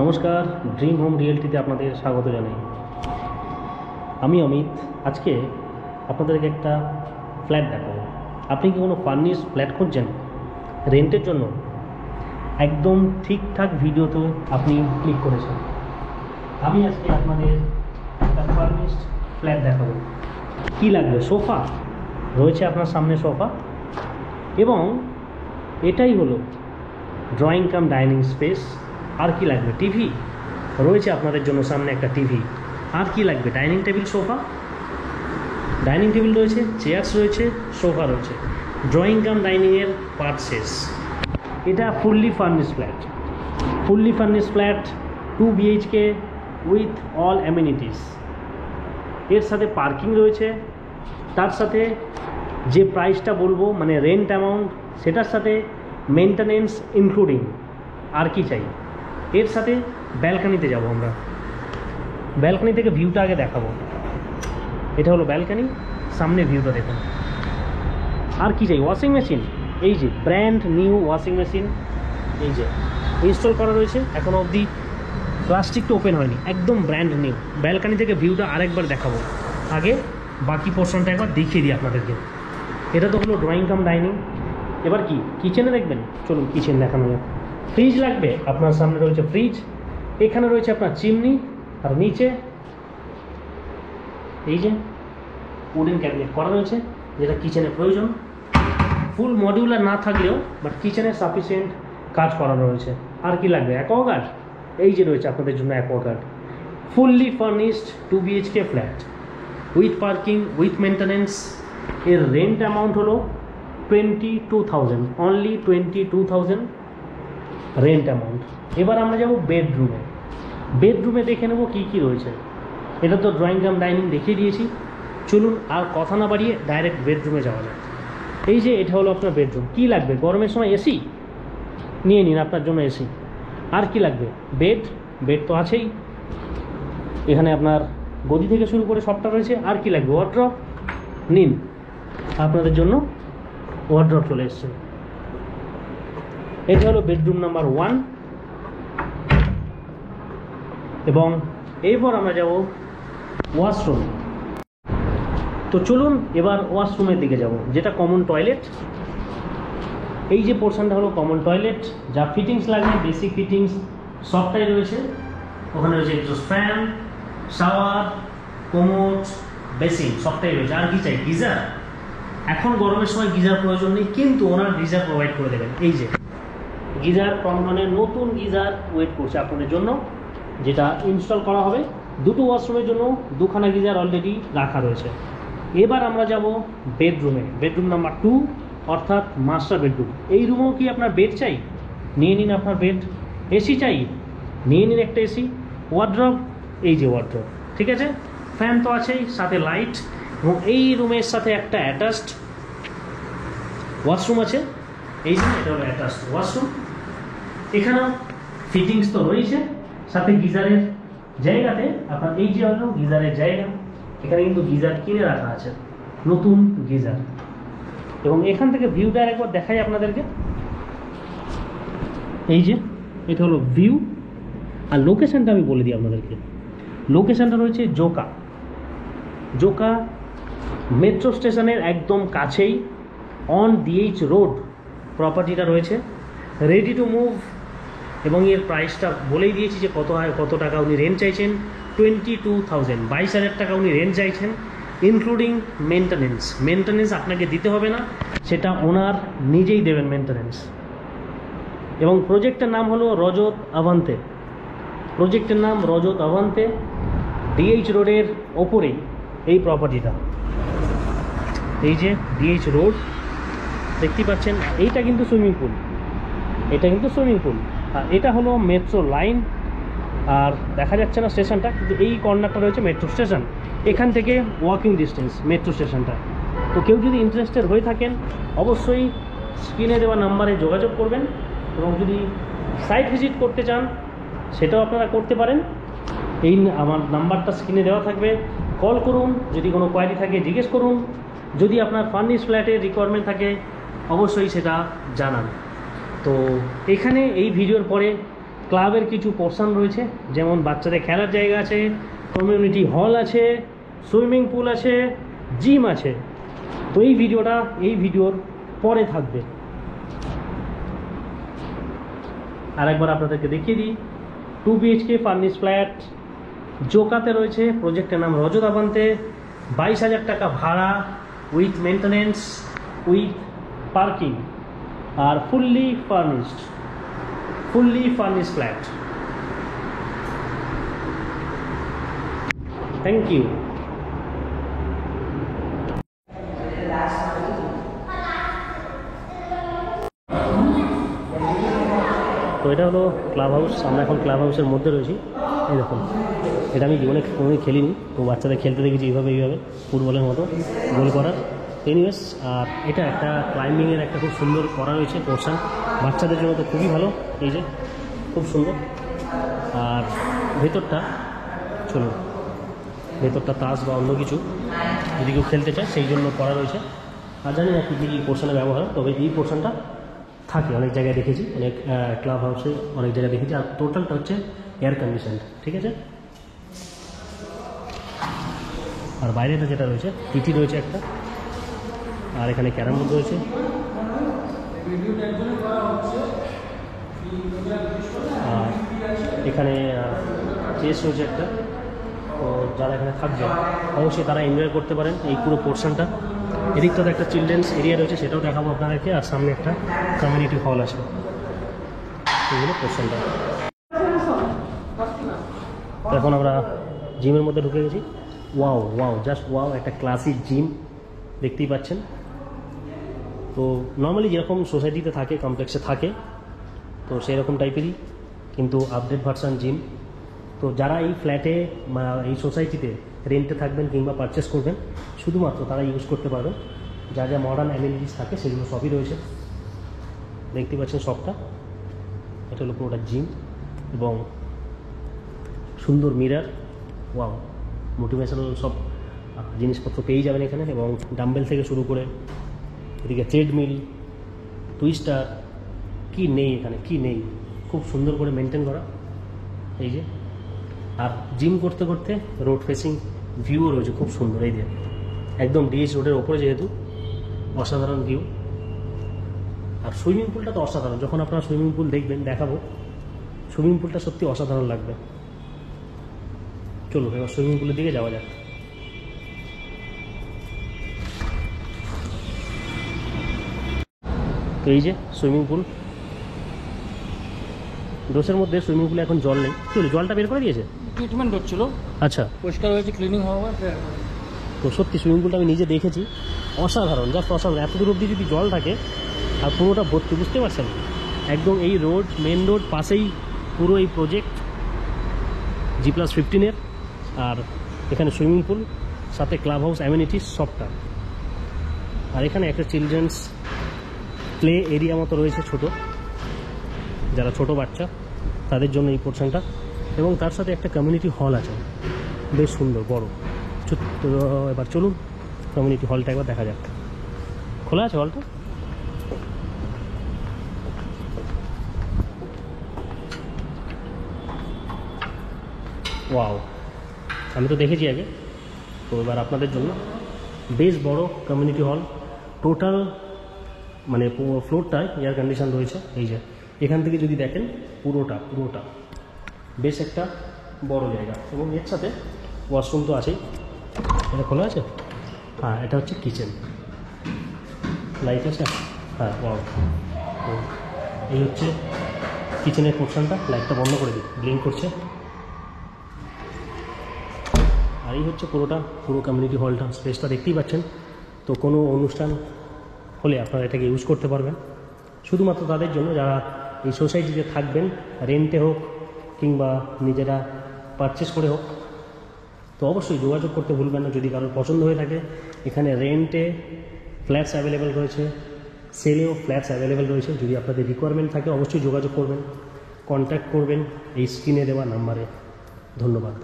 নমস্কার, dream home রিয়েলটিতে আপনাদের স্বাগত জানাই। আমি অমিত। আজকে আপনাদেরকে একটা ফ্ল্যাট দেখাবো। আপনি কি কোনো ফার্নিশ ফ্ল্যাট খুঁজছেন রেন্টের জন্য? একদম ঠিকঠাক ভিডিওতে আপনি ক্লিক করেছেন। আমি আজকে আপনাদের একটা ফার্নিশড ফ্ল্যাট দেখাবো। কী লাগবে? সোফা রয়েছে আপনার সামনে, সোফা, এবং এটাই হলো ড্রয়িং কাম ডাইনিং স্পেস। আর কি লাগবে? টিভি রয়েছে আপনাদের জন্য সামনে, একটা টিভি। আর কি লাগবে? Dining table, sofa, dining table রয়েছে, চেয়ার্স রয়েছে, সোফা রয়েছে। ড্রয়িং কাম ডাইনিংয়ের পার্ট শেষ। এটা fully furnish flat, 2 BHK with all amenities. এর সাথে পার্কিং রয়েছে, তার সাথে যে প্রাইসটা বলবো মানে রেন্ট অ্যামাউন্ট, সেটার সাথে মেনটেনেন্স ইনক্লুডিং। আর কি চাই? এর সাথে ব্যালকানিতে যাব আমরা। ব্যালকানি থেকে ভিউটা আগে দেখাবো। এটা হলো ব্যালকানি, সামনে ভিউটা দেখুন। আর কি চাই? ওয়াশিং মেশিন, এই যে ব্র্যান্ড নিউ ওয়াশিং মেশিন, এই যে ইনস্টল করা রয়েছে, এখনও অবধি প্লাস্টিকটা ওপেন হয়নি, একদম ব্র্যান্ড নিউ। ব্যালকানি থেকে ভিউটা আরেকবার দেখাবো। আগে বাকি পোর্শনটা একবার দেখিয়ে দিই আপনাদেরকে। এটা তো হলো ড্রয়িং কাম ডাইনিং। এবার কি কিচেনে দেখবেন? চলুন কিচেন দেখানো যাক। ফ্রিজ লাগবে, আপনার সামনে রয়েছে ফ্রিজ, এখানে রয়েছে আপনার চিমনি, আর নিচে এই যে উডেন ক্যাবিনেট করা রয়েছে, যেটা কিচেনের প্রয়োজন। ফুল মডিউলার না থাকলেও বাট কিচেনের সাফিসিয়েন্ট কাজ করা রয়েছে। আর কি লাগবে? অ্যাকোয়াগার্ড, এই যে রয়েছে আপনাদের জন্য Aquaguard. Fully furnished 2 BHK flat with parking, with maintenance. এর রেন্ট অ্যামাউন্ট হলো 22,000, অনলি 22,000 রেন্ট অ্যামাউন্ট। এবার আমরা যাব বেডরুমে। বেডরুমে দেখে নেব কী কী রয়েছে। এটা তো ড্রয়িং কাম ডাইনিং দেখিয়ে দিয়েছি, চলুন আর কথা না বাড়িয়ে ডাইরেক্ট বেডরুমে যাওয়া যায়। এই যে এটা হলো আপনার বেডরুম। কী লাগবে? গরমের সময় এসি নিয়ে নিন, আপনার জন্য এসি। আর কি লাগবে? বেড, বেড তো আছেই, এখানে আপনার গদি থেকে শুরু করে সবটা রয়েছে। আর কি লাগবে? ওয়ার্ড্রপ নিন, আপনাদের জন্য ওয়ার্ড্রপ চলে এসছে। এটা হলো বেডরুম নাম্বার 1। এবং এরপর আমরা যাব ওয়াশরুম। তো চলুন এবার ওয়াশরুমের দিকে যাব, যেটা কমন টয়লেট। এই যে পোর্শনটা হলো কমন টয়লেট, যা ফিটিংস লাগবে, বেসিক ফিটিংস সবটাই রয়েছে। ওখানে রয়েছে exhaust fan, shower, commode, basin, সবটাই রয়েছে। আর কি চাই? গিজার। এখন গরমের সময় গিজার প্রয়োজন নেই, কিন্তু ওনার গিজার প্রোভাইড করে দেবেন। এই যে গিজার, মানে নতুন গিজার ওয়েট করছে আপনাদের জন্য, যেটা ইনস্টল করা হবে। দুটো ওয়াশরুমের জন্য দুখানা গিজার অলরেডি রাখা রয়েছে। এবার আমরা যাব বেডরুমে, বেডরুম নাম্বার 2, অর্থাৎ মাস্টার বেডরুম। এই রুমেও কি আপনার বেড চাই? নিয়ে নিন আপনার বেড। এসি চাই? নিয়ে নিন একটা এসি। ওয়ার্ড্রপ, এই যে ওয়ার্ড্রপ, ঠিক আছে। ফ্যান তো আছেই, সাথে লাইট। এবং এই রুমের সাথে একটা অ্যাটাচড ওয়াশরুম আছে। এই যে এটা হলো অ্যাটাচড ওয়াশরুম। এখানেও ফিটিংস তো রয়েছে, সাথে গিজারের জায়গাতে আপনার এই যে হলো গিজারের জায়গা। এখানে কিন্তু গিজার কিনে রাখা আছে, নতুন গিজার। এবং এখান থেকে ভিউটা একবার দেখাই আপনাদেরকে। এই যে এটা হলো ভিউ। আর লোকেশনটা আমি বলে দিই আপনাদেরকে। লোকেশনটা রয়েছে জোকা, জোকা মেট্রো স্টেশনের একদম কাছেই, অন DH রোড প্রপার্টিটা রয়েছে, রেডি টু মুভ। এবং এর প্রাইসটা বলেই দিয়েছি যে কত টাকা উনি রেন্ট চাইছেন। 22,000, 22,000 টাকা উনি রেন্ট চাইছেন, ইনক্লুডিং মেনটেনেন্স। মেনটেনেন্স আপনাকে দিতে হবে না, সেটা ওনার নিজেই দেবেন মেনটেনেন্স। এবং প্রজেক্টের নাম হলো রজত আভান্তে। প্রজেক্টের নাম রজত আভান্তে। DH রোডের ওপরেই এই প্রপার্টিটা। এই যে DH রোড দেখতে পাচ্ছেন, এইটা কিন্তু সুইমিং পুল, এটা কিন্তু সুইমিং পুল। আর এটা হলো মেট্রো লাইন। আর দেখা যাচ্ছে না স্টেশনটা, কিন্তু এই কর্নারটা রয়েছে মেট্রো স্টেশন। এখান থেকে ওয়াকিং ডিস্টেন্স মেট্রো স্টেশনটা। তো কেউ যদি ইন্টারেস্টেড হয়ে থাকেন, অবশ্যই স্ক্রিনে দেওয়া নাম্বারে যোগাযোগ করবেন। এবং যদি সাইট ভিজিট করতে চান, সেটাও আপনারা করতে পারেন। এই আমার নাম্বারটা স্ক্রিনে দেওয়া থাকবে, কল করুন। যদি কোনো কোয়ারি থাকে জিজ্ঞেস করুন। যদি আপনার ফার্নিশ ফ্ল্যাটের রিকোয়ারমেন্ট থাকে, অবশ্যই সেটা জানান। তো এখানে এই ভিডিওর পরে ক্লাবের কিছু পোর্শন রয়েছে, যেমন বাচ্চাদের খেলার জায়গা আছে, কমিউনিটি হল আছে, সুইমিং পুল আছে, জিম আছে। তো এই ভিডিওর পরে থাকবে। আর একবার আপনাদেরকে দেখিয়ে দিই, 2 BHK ফার্নিশ ফ্ল্যাট, জোকাতে রয়েছে। প্রজেক্টের নাম রজতাবান্তে, 22,000 টাকা ভাড়া, উইথ মেনটেনেন্স, উইথ পার্কিং, আর fully furnished flat. Thank you. তো এটা হলো ক্লাব হাউস। আমরা এখন ক্লাব হাউসের মধ্যে রয়েছি। এই দেখুন, এটা আমি জীবনে কোনোদিন খেলিনি, তো বাচ্চাদের খেলতে দেখেছি এইভাবে ফুটবলের মতো গোল করার। এনিওয়েজ, আর এটা একটা ক্লাইম্বিংয়ের একটা খুব সুন্দর করা রয়েছে পোর্শন, বাচ্চাদের জন্য তো খুবই ভালো। এই যে খুব সুন্দর। আর ভেতরটা চলুন, ভেতরটা তাস বা অন্য কিছু যদি কেউ খেলতে চায় সেই জন্য করা রয়েছে। আর জানি না কী কী পোর্শনে ব্যবহার, তবে এই পোর্শনটা থাকে অনেক জায়গায় দেখেছি, অনেক ক্লাব হাউসে অনেক জায়গায় দেখেছি। আর টোটালটা হচ্ছে এয়ার কন্ডিশন, ঠিক আছে। আর বাইরেটা যেটা রয়েছে টিটি রয়েছে একটা, আর এখানে ক্যারাম বোর্ড রয়েছে। আর এখানে চেস রয়েছে একটা। তো যারা এখানে থাকবে অবশ্যই তারা এনজয় করতে পারেন এই পুরো পোর্শনটা। এদিকটাতে একটা চিলড্রেন্স এরিয়া রয়েছে, সেটাও দেখাবো আপনাদেরকে। আর সামনে একটা কমিউনিটি হল আছে। এইগুলো পোর্শনটা। এখন আমরা জিমের মধ্যে ঢুকে গেছি। ওয়াও, জাস্ট ওয়াও, একটা ক্লাসিক জিম দেখতেই পাচ্ছেন। তো নর্মালি যেরকম সোসাইটিতে থাকে, কমপ্লেক্সে থাকে, তো সেই রকম টাইপেরই, কিন্তু আপডেট ভার্সন জিম। তো যারা এই ফ্ল্যাটে এই সোসাইটিতে রেন্টে থাকবেন কিংবা পারচেস করবেন, শুধুমাত্র তারা ইউজ করতে পারবেন। যা যা মডার্ন অ্যামেনিটিস থাকে সেগুলো সবই রয়েছে, দেখতে পাচ্ছেন সবটা। এটা হলো পুরোটা জিম এবং সুন্দর মিরার। ওয়াও, মোটিভেশনাল সব জিনিসপত্র পেয়ে যাবেন এখানে। এবং ডাম্বেল থেকে শুরু করে এদিকে ট্রেডমিল, টুইস্টার, কি নেই এখানে, কি নেই। খুব সুন্দর করে মেনটেন করা। এই যে, আর জিম করতে করতে রোড ফেসিং ভিউও রয়েছে খুব সুন্দর। এই যে একদম ডিএস রোডের ওপরে, যেহেতু অসাধারণ ভিউ। আর সুইমিং পুলটা তো অসাধারণ। যখন আপনারা সুইমিং পুল দেখবেন, দেখাবো, সুইমিং পুলটা সত্যি অসাধারণ লাগবে। চলুন এবার সুইমিং পুলের দিকে যাওয়া যাক। তো এই যে সুইমিং পুল, ডোসের মধ্যে সুইমিং পুলে এখন জল নেই। চলো, জলটা বের করে দিয়েছে, ট্রিটমেন্ট হচ্ছিল। আচ্ছা, পরিষ্কার হয়েছে, ক্লিনিং হওয়া। তো সত্যি সুইমিং পুলটা আমি নিজে দেখেছি, অসাধারণ, জাস্ট অসাধারণ। এত দূর অবধি যদি জল থাকে আর পুরোটা ভর্তি, বুঝতে পারছেন, একদম এই রোড, মেন রোড পাশেই পুরো এই প্রজেক্ট G+15-এর। আর এখানে সুইমিং পুল, সাথে ক্লাব হাউস অ্যামেনিটিস সবটা। আর এখানে একটা চিলড্রেন্স প্লে এরিয়া মতো রয়েছে, ছোট, যারা ছোট বাচ্চা তাদের জন্য এই পোর্শনটা। এবং তার সাথে একটা কমিউনিটি হল আছে, বেশ সুন্দর বড়। তো এবার চলুন কমিউনিটি হলটা একবার দেখা যাক। খোলা আছে হলটা? ওয়াও, আমি তো দেখেছি আগে। তো এবার আপনাদের জন্য বেশ বড় কমিউনিটি হল। টোটাল মানে ফ্লোরটায় এয়ার কন্ডিশন রয়েছে। এই যে এখান থেকে যদি দেখেন, পুরোটা বেশ একটা বড় জায়গা। এবং এর সাথে ওয়াশরুম তো আছেই। এটা খোলা আছে? হ্যাঁ, এটা হচ্ছে কিচেন। লাইট আছে? হ্যাঁ, ওয়াও। তো এই হচ্ছে কিচেনের পোর্শনটা। লাইটটা বন্ধ করে দিই, ব্লিঙ্ক করছে। আর এই হচ্ছে পুরো কমিউনিটি হলটা, স্পেসটা দেখতেই পাচ্ছেন। তো কোনো অনুষ্ঠান হলে আপনারা এটাকে ইউজ করতে পারবেন, শুধুমাত্র তাদের জন্য যারা এই সোসাইটিতে থাকবেন, রেন্টে হোক কিংবা নিজেরা পারচেস করে হোক। তো অবশ্যই যোগাযোগ করতে ভুলবেন না যদি কারোর পছন্দ হয়ে থাকে। এখানে রেন্টে ফ্ল্যাটস অ্যাভেলেবেল রয়েছে, সেলেও ফ্ল্যাটস অ্যাভেলেবেল রয়েছে। যদি আপনাদের রিকোয়ারমেন্ট থাকে অবশ্যই যোগাযোগ করবেন, কন্ট্যাক্ট করবেন এই স্ক্রিনে দেওয়া নাম্বারে। ধন্যবাদ।